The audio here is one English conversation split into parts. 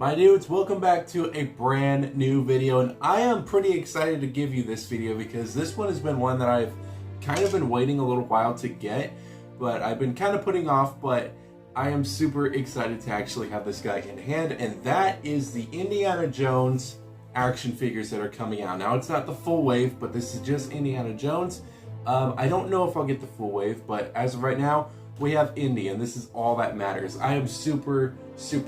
My dudes, welcome back to a brand new video, and I am pretty excited to give you this video because this one has been one that I've kind of been waiting a little while to get, but I've been kind of putting off, but I am super excited to actually have this guy in hand, and that is the Indiana Jones action figures that are coming out. Now, it's not the full wave, but this is just Indiana Jones. I don't know if I'll get the full wave, but as of right now, we have Indy, and this is all that matters. I am super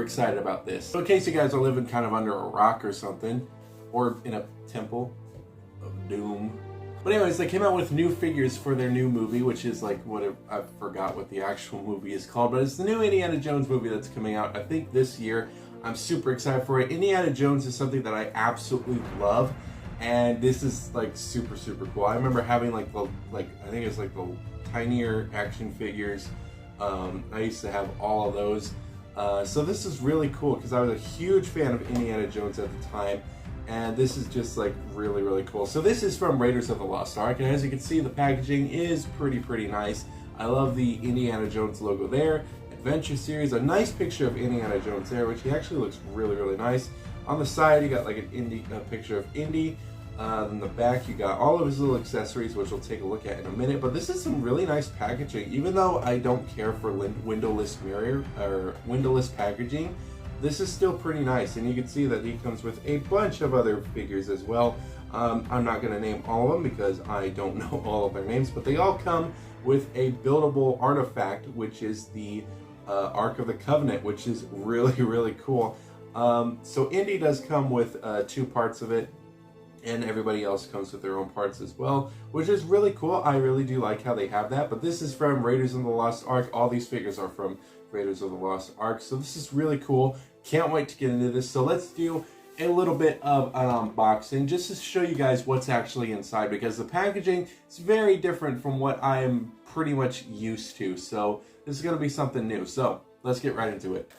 excited about this. So in case you guys are living kind of under a rock or something, or in a temple of doom. But anyways, they came out with new figures for their new movie, which is like I forgot what the actual movie is called, but it's the new Indiana Jones movie that's coming out, I think, this year. I'm super excited for it. Indiana Jones is something that I absolutely love, and this is like super cool. I remember having I think it's like the tinier action figures. I used to have all of those. So this is really cool because I was a huge fan of Indiana Jones at the time, and this is just like really cool. So this is from Raiders of the Lost Ark, and as you can see, the packaging is pretty nice. I love the Indiana Jones logo there. Adventure Series, a nice picture of Indiana Jones there, which he actually looks really nice. On the side, you got like a picture of Indy. In the back, you got all of his little accessories, which we'll take a look at in a minute. But this is some really nice packaging. Even though I don't care for windowless mirror or windowless packaging, this is still pretty nice. And you can see that he comes with a bunch of other figures as well. I'm not going to name all of them because I don't know all of their names, but they all come with a buildable artifact, which is the Ark of the Covenant, which is really cool. So Indy does come with 2 parts of it, and everybody else comes with their own parts as well, which is really cool. I really do like how they have that. But this is from Raiders of the Lost Ark. All these figures are from Raiders of the Lost Ark, so this is really cool. Can't wait to get into this. So let's do a little bit of an unboxing just to show you guys what's actually inside, because the packaging is very different from what I am pretty much used to. So this is going to be something new. So let's get right into it.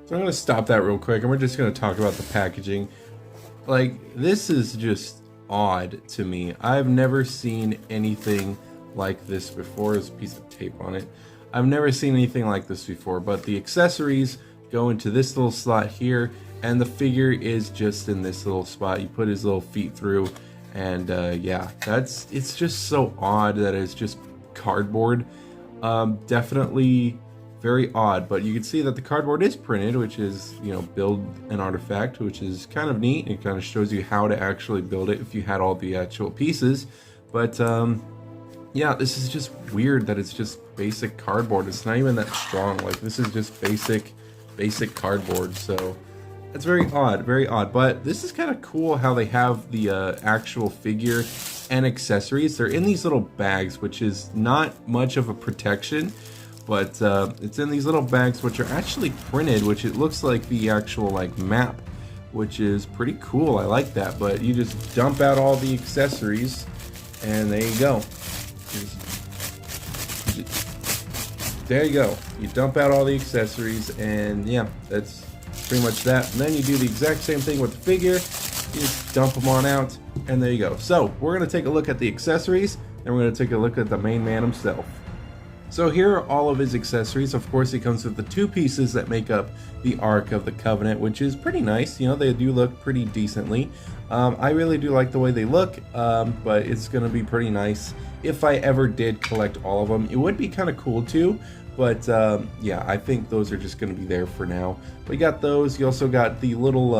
So I'm going to stop that real quick, and we're just going to talk about the packaging. Like, this is just odd to me. I've never seen anything like this before. There's a piece of tape on it. I've never seen anything like this before, but the accessories go into this little slot here, and the figure is just in this little spot. You put his little feet through, and yeah, it's just so odd that it's just cardboard. Definitely very odd, but you can see that the cardboard is printed, which is, you know, build an artifact, which is kind of neat. It kind of shows you how to actually build it if you had all the actual pieces. But yeah, this is just weird that it's just basic cardboard. It's not even that strong. Like, this is just basic cardboard. So it's very odd, but this is kind of cool how they have the actual figure and accessories. They're in these little bags, which is not much of a protection, but it's in these little bags, which are actually printed, which it looks like the actual like map, which is pretty cool. I like that. But you just dump out all the accessories, and there you go. There you go. You dump out all the accessories, and yeah, that's pretty much that. And then you do the exact same thing with the figure. You just dump them on out, and there you go. So we're gonna take a look at the accessories, and we're gonna take a look at the main man himself. So here are all of his accessories. Of course, he comes with the 2 pieces that make up the Ark of the Covenant, which is pretty nice. You know, they do look pretty decently. I really do like the way they look, but it's going to be pretty nice if I ever did collect all of them. It would be kind of cool too, but yeah, I think those are just going to be there for now. But you got those. You also got the little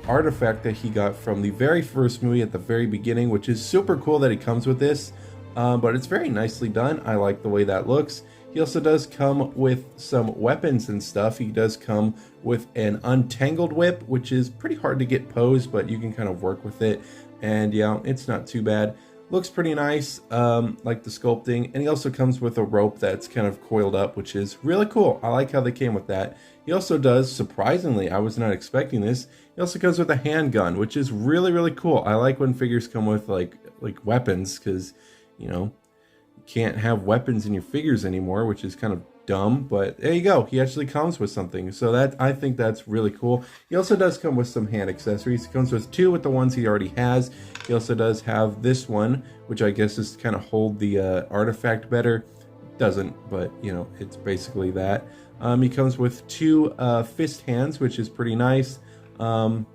artifact that he got from the very first movie at the very beginning, which is super cool that it comes with this. But it's very nicely done. I like the way that looks. He also does come with some weapons and stuff. He does come with an untangled whip, which is pretty hard to get posed, but you can kind of work with it. And yeah, it's not too bad. Looks pretty nice, like the sculpting. And he also comes with a rope that's kind of coiled up, which is really cool. I like how they came with that. He also does, surprisingly, I was not expecting this, he also comes with a handgun, which is really cool. I like when figures come with like weapons, because, you know, you can't have weapons in your figures anymore, which is kind of dumb, but there you go. He actually comes with something. So that, I think that's really cool. He also does come with some hand accessories. He comes with two with the ones he already has. He also does have this one, which I guess is to kind of hold the artifact better. Doesn't, but you know, it's basically that. He comes with two fist hands, which is pretty nice. And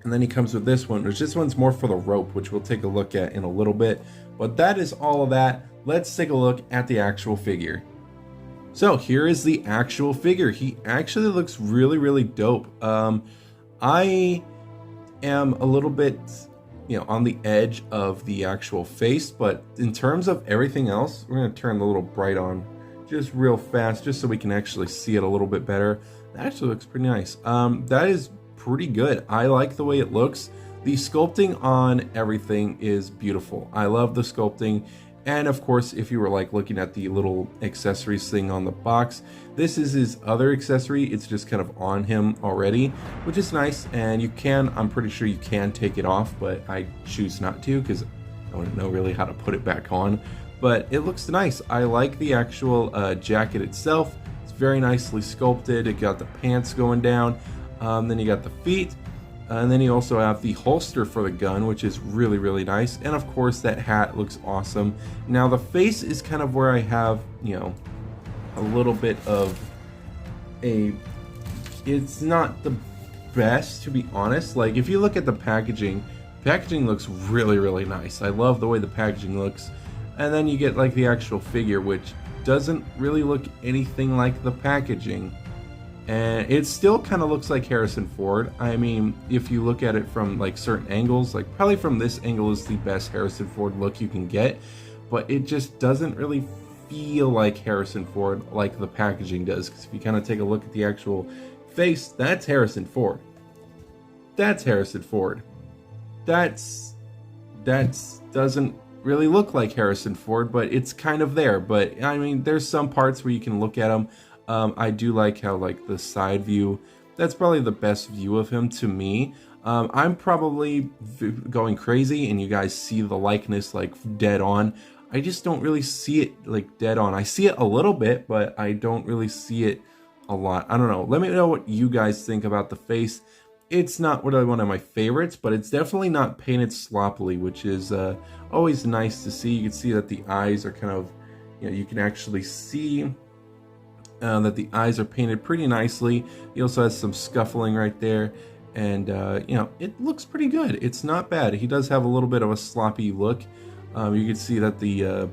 then he comes with this one, which this one's more for the rope, which we'll take a look at in a little bit. But that is all of that. Let's take a look at the actual figure. So here is the actual figure. He actually looks really, really dope. I am a little bit, you know, on the edge of the actual face, but in terms of everything else, we're gonna turn the little bright on just real fast, just so we can actually see it a little bit better. That actually looks pretty nice. That is pretty good. I like the way it looks. The sculpting on everything is beautiful. I love the sculpting. And of course, if you were like looking at the little accessories thing on the box, this is his other accessory. It's just kind of on him already, which is nice. And you can, I'm pretty sure you can take it off, but I choose not to because I don't know really how to put it back on. But it looks nice. I like the actual jacket itself. It's very nicely sculpted. It got the pants going down. Then you got the feet. And then you also have the holster for the gun, which is really, really nice. And of course, that hat looks awesome. Now, the face is kind of where I have, you know, a little bit of a... It's not the best, to be honest. Like, if you look at the packaging looks really, really nice. I love the way the packaging looks. And then you get, like, the actual figure, which doesn't really look anything like the packaging. And it still kind of looks like Harrison Ford. I mean, if you look at it from like certain angles, like probably from this angle is the best Harrison Ford look you can get, but it just doesn't really feel like Harrison Ford like the packaging does. Because if you kind of take a look at the actual face, that's Harrison Ford. That's Harrison Ford. That doesn't really look like Harrison Ford, but it's kind of there. But I mean, there's some parts where you can look at him. I do like how like the side view, that's probably the best view of him to me. I'm probably going crazy and you guys see the likeness like dead on. I just don't really see it like dead on. I see it a little bit, but I don't really see it a lot. I don't know. Let me know what you guys think about the face. It's not really one of my favorites, but it's definitely not painted sloppily, which is always nice to see. You can see that the eyes are kind of, you know, you can actually see that the eyes are painted pretty nicely. He also has some scuffling right there, and you know, it looks pretty good. It's not bad. He does have a little bit of a sloppy look. You can see that the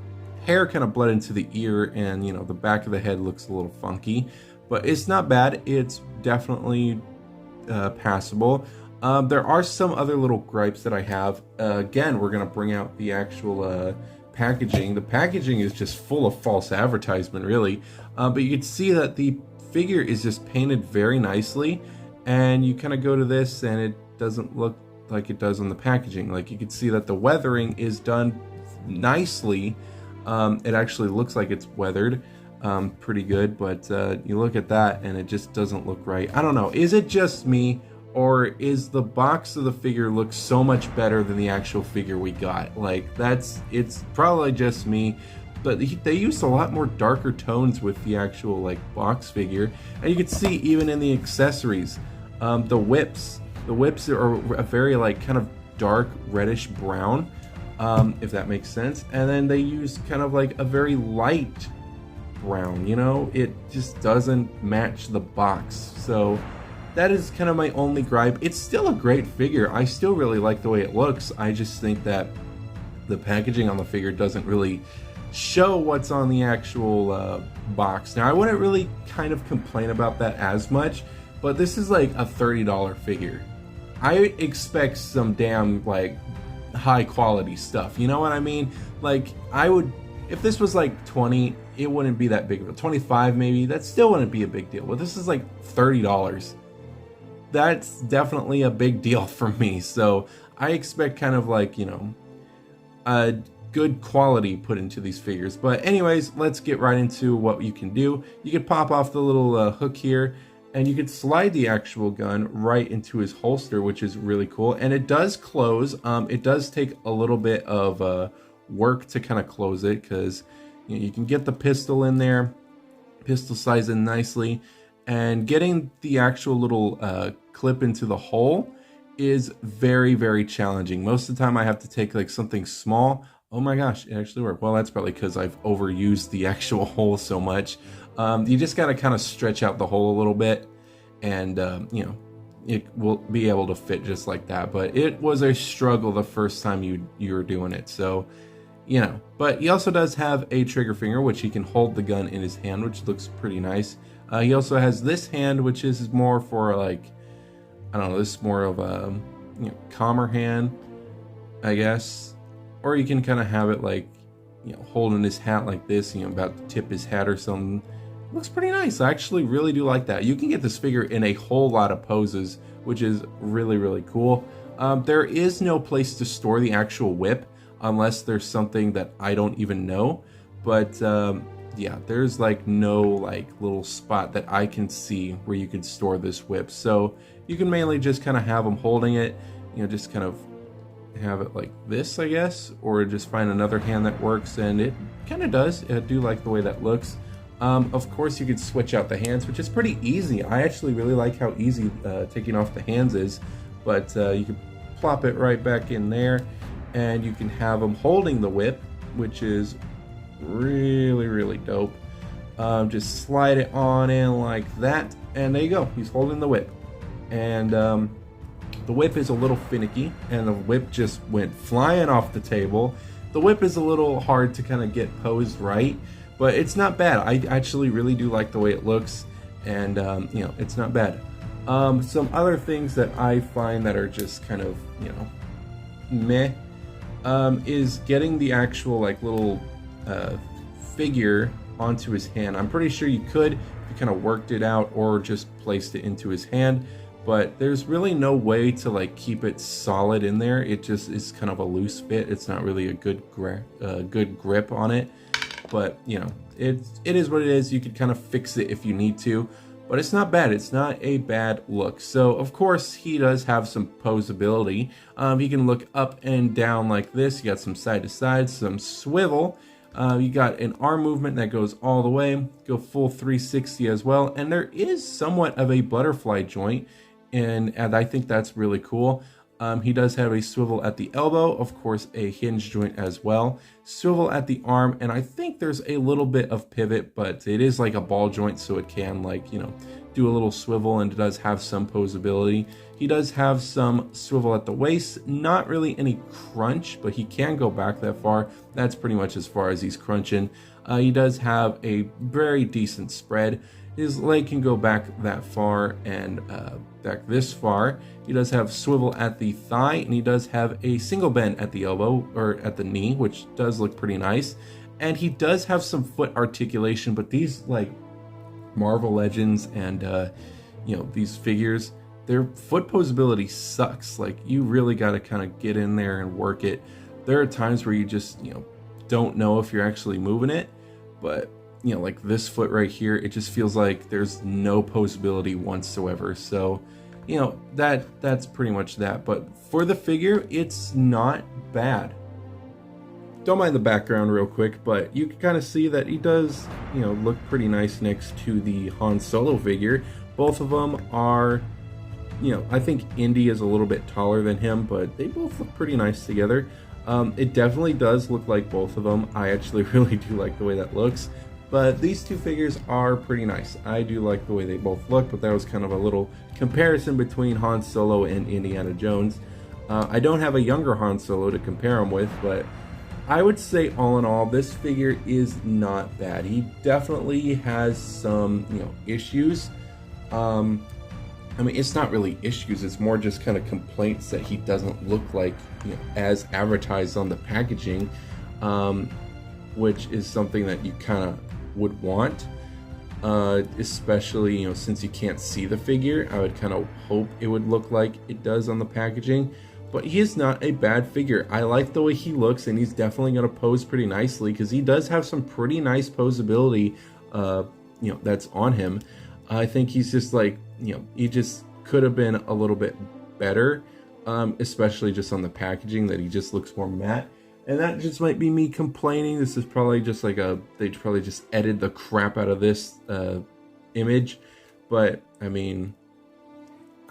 hair kind of bled into the ear, and you know, the back of the head looks a little funky, but it's not bad. It's definitely passable. There are some other little gripes that I have. Again, we're gonna bring out the actual packaging. The packaging is just full of false advertisement, really. But you can see that the figure is just painted very nicely, and you kind of go to this and it doesn't look like it does on the packaging. Like, you can see that the weathering is done nicely. It actually looks like it's weathered pretty good, but you look at that and it just doesn't look right. I don't know, is it just me, or is the box of the figure look so much better than the actual figure we got? Like, it's probably just me, but they used a lot more darker tones with the actual like box figure. And you can see even in the accessories, the whips are a very like kind of dark reddish brown, if that makes sense. And then they use kind of like a very light brown, you know, it just doesn't match the box. So that is kind of my only gripe. It's still a great figure. I still really like the way it looks. I just think that the packaging on the figure doesn't really show what's on the actual box. Now, I wouldn't really kind of complain about that as much, but this is like a $30 figure. I expect some damn like high quality stuff. You know what I mean? Like, I would, if this was like 20, it wouldn't be that big of a 25 maybe. That still wouldn't be a big deal. But this is like $30. That's definitely a big deal for me. So I expect kind of like, you know, a good quality put into these figures. But anyways, let's get right into what you can do. You can pop off the little hook here, and you can slide the actual gun right into his holster, which is really cool. And it does close. It does take a little bit of work to kind of close it, because you know, you can get the pistol in there, pistol size in nicely, and getting the actual little clip into the hole is very challenging. Most of the time I have to take like something small. Oh my gosh, it actually worked. Well, that's probably because I've overused the actual hole so much. You just got to kind of stretch out the hole a little bit, and you know, it will be able to fit just like that. But it was a struggle the first time you were doing it, so you know. But he also does have a trigger finger, which he can hold the gun in his hand, which looks pretty nice. He also has this hand, which is more for like, I don't know, this is more of a, you know, calmer hand, I guess. Or you can kind of have it like, you know, holding his hat like this, you know, about to tip his hat or something. Looks pretty nice. I actually really do like that. You can get this figure in a whole lot of poses, which is really cool. There is no place to store the actual whip unless there's something that I don't even know. But yeah, there's like no like little spot that I can see where you could store this whip. So you can mainly just kind of have him holding it, you know, just kind of have it like this, I guess, or just find another hand that works, and it kind of does. I do like the way that looks. Of course, you could switch out the hands, which is pretty easy. I actually really like how easy taking off the hands is, but you can plop it right back in there, and you can have him holding the whip, which is really dope. Just slide it on in like that, and there you go. He's holding the whip, and the whip is a little finicky, and the whip just went flying off the table. The whip is a little hard to kind of get posed right, but it's not bad. I actually really do like the way it looks, and you know, it's not bad. Some other things that I find that are just kind of, you know, meh, is getting the actual like little figure onto his hand. I'm pretty sure you could if you kind of worked it out or just placed it into his hand, but there's really no way to like keep it solid in there. It just is kind of a loose fit. It's not really a good grip on it, but you know, it is what it is. You could kind of fix it if you need to, but it's not bad. It's not a bad look. So of course he does have some posability. He can look up and down like this. You got some side to side, some swivel. You got an arm movement that goes all the way, go full 360 as well, and there is somewhat of a butterfly joint, and I think that's really cool. He does have a swivel at the elbow, of course a hinge joint as well, swivel at the arm, and I think there's a little bit of pivot, but it is like a ball joint, so it can, like, you know, do a little swivel, and it does have some posability. He does have some swivel at the waist, not really any crunch, but he can go back that far. That's pretty much as far as he's crunching. He does have a very decent spread. His leg can go back that far and back this far. He does have swivel at the thigh, and he does have a single bend at the elbow, or at the knee, which does look pretty nice. And he does have some foot articulation, but these like Marvel Legends and you know, these figures, their foot posability sucks. Like, you really got to kind of get in there and work it. There are times where you just, you know, don't know if you're actually moving it, but you know, like this foot right here, it just feels like there's no posability whatsoever. So, you know, that's pretty much that. But for the figure, it's not bad. Don't mind the background real quick, but you can kind of see that he does, you know, look pretty nice next to the Han Solo figure. Both of them are, you know, I think Indy is a little bit taller than him, but they both look pretty nice together. It definitely does look like both of them. I actually really do like the way that looks. But these two figures are pretty nice. I do like the way they both look, but that was kind of a little comparison between Han Solo and Indiana Jones. I don't have a younger Han Solo to compare him with, but I would say all in all, this figure is not bad. He definitely has some, you know, issues. I mean, it's not really issues, it's more just kind of complaints that he doesn't look like, you know, as advertised on the packaging, which is something that you kind of would want, especially, you know, since you can't see the figure. I would kind of hope it would look like it does on the packaging, but he is not a bad figure. I like the way he looks, and he's definitely going to pose pretty nicely, because he does have some pretty nice posability, you know, that's on him. I think he's just like, you know, he just could have been a little bit better, especially just on the packaging, that he just looks more matte. And that just might be me complaining. This is probably just like they probably just edited the crap out of this image. But, I mean,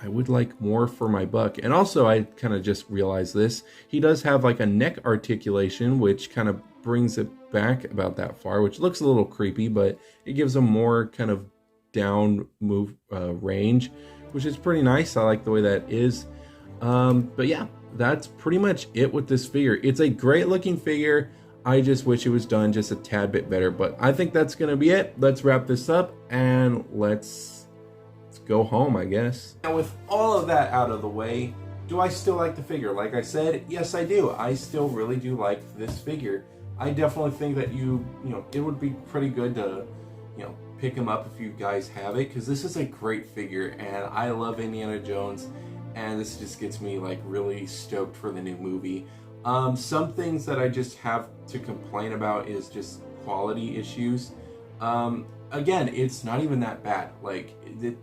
I would like more for my buck. And also, I kind of just realized this. He does have like a neck articulation, which kind of brings it back about that far, which looks a little creepy, but it gives him more kind of down move range, which is pretty nice. I like the way that is. But yeah, that's pretty much it with this figure. It's a great looking figure. I just wish it was done just a tad bit better, but I think that's gonna be it. Let's wrap this up and let's go home, I guess. Now with all of that out of the way, do I still like the figure? Like I said, yes I do. I still really do like this figure. I definitely think that you know, it would be pretty good to, you know, pick him up if you guys have it, because this is a great figure and I love Indiana Jones, and this just gets me like really stoked for the new movie. Some things that I just have to complain about is just quality issues. Again, it's not even that bad. Like,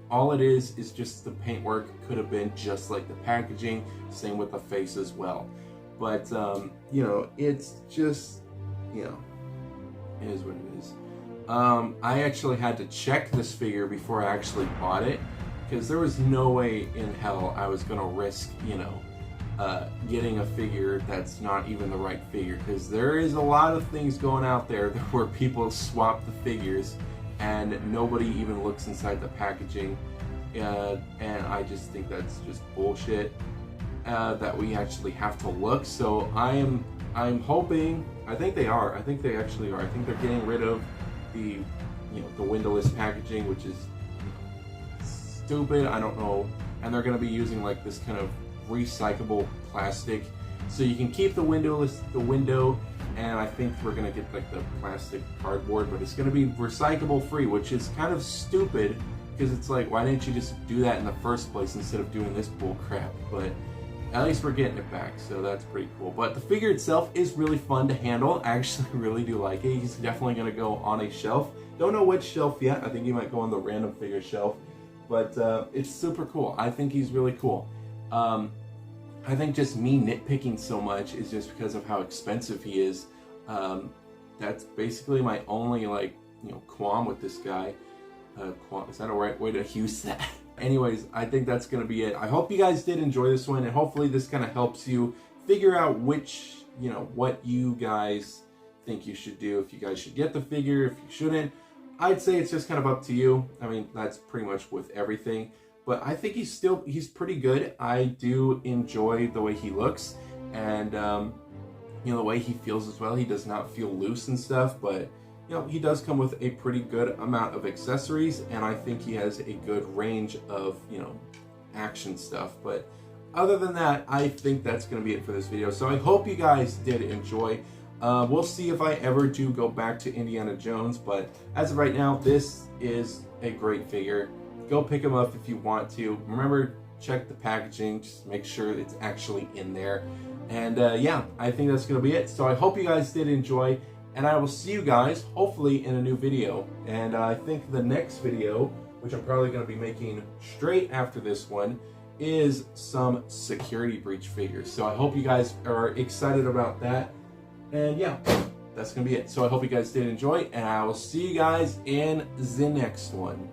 all it is just the paintwork could have been just like the packaging, same with the face as well. But, you know, it's just, you know, it is what it is. I actually had to check this figure before I actually bought it, because there was no way in hell I was gonna risk, you know, getting a figure that's not even the right figure, because there is a lot of things going out there where people swap the figures and nobody even looks inside the packaging, and I just think that's just bullshit, that we actually have to look. So I'm hoping, I think they actually are. I think they're getting rid of the, you know, the windowless packaging, which is stupid. I don't know, and they're going to be using like this kind of recyclable plastic, so you can keep the window, and I think we're going to get like the plastic cardboard, but it's going to be recyclable free, which is kind of stupid, because it's like, why didn't you just do that in the first place instead of doing this bull crap? But at least we're getting it back, so that's pretty cool. But the figure itself is really fun to handle. I actually really do like it. He's definitely going to go on a shelf. Don't know which shelf yet. I think he might go on the random figure shelf, but it's super cool. I think he's really cool. I think just me nitpicking so much is just because of how expensive he is. That's basically my only, like, you know, qualm with this guy. Is that a right way to use that? Anyways, I think that's going to be it. I hope you guys did enjoy this one, and hopefully this kind of helps you figure out which, you know, what you guys think you should do. If you guys should get the figure, if you shouldn't. I'd say it's just kind of up to you. I mean, that's pretty much with everything. But I think he's pretty good. I do enjoy the way he looks, and you know, the way he feels as well. He does not feel loose and stuff, but you know, he does come with a pretty good amount of accessories, and I think he has a good range of, you know, action stuff. But other than that, I think that's going to be it for this video. So I hope you guys did enjoy. We'll see if I ever do go back to Indiana Jones, but as of right now, this is a great figure. Go pick him up if you want to. Remember, check the packaging, just make sure it's actually in there. And yeah, I think that's going to be it. So I hope you guys did enjoy, and I will see you guys hopefully in a new video. And I think the next video, which I'm probably going to be making straight after this one, is some security breach figures. So I hope you guys are excited about that. And yeah, that's going to be it. So I hope you guys did enjoy, and I will see you guys in the next one.